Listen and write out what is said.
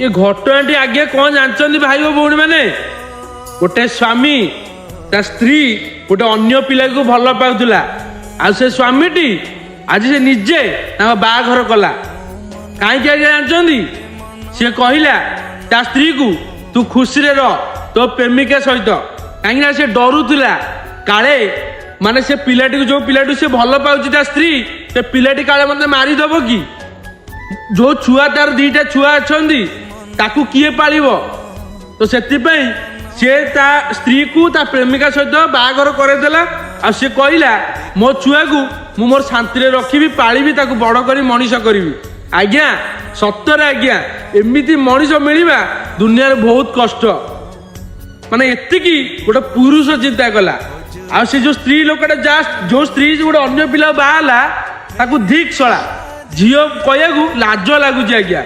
ये घटनाटी आगे कौन जानते भाई भौणी मैंने गोटे स्वामी ता स्त्री गोटे अन्य पिला को भल पाउला आ से स्वामीटी आज से निजे बाघर कला कहीं आगे जानते सी कहला ता स्त्री को तू खुशी रे रह तो प्रेमिका सहित कहीं से डरुला काले माने से पिलाटी को जो पिलाटी से भल पाउची ता स्त्री से पिलाटी काले मत मारिदब कि जो छुआ तार दीटा छुआ अच्छी ताकू किए पालिबो तो सेतिपई से ता स्त्री को ता प्रेमिका सहित बाघर करदेला आ से कहला मो छुआ को मु मोर शांति रखी पाली ताकू बड़ करी मनीष करी आज्ञा सत्तर आज्ञा एमती मनीष मिलवा दुनिया बहुत कष्ट माने एतिकी गोटे पुरुष चिंता कला आ से जो स्त्री लोकटा जा जो स्त्री गोटे अन्य पिला बाहला ताकू धिक सला झील कहू लाज लगुच आज्ञा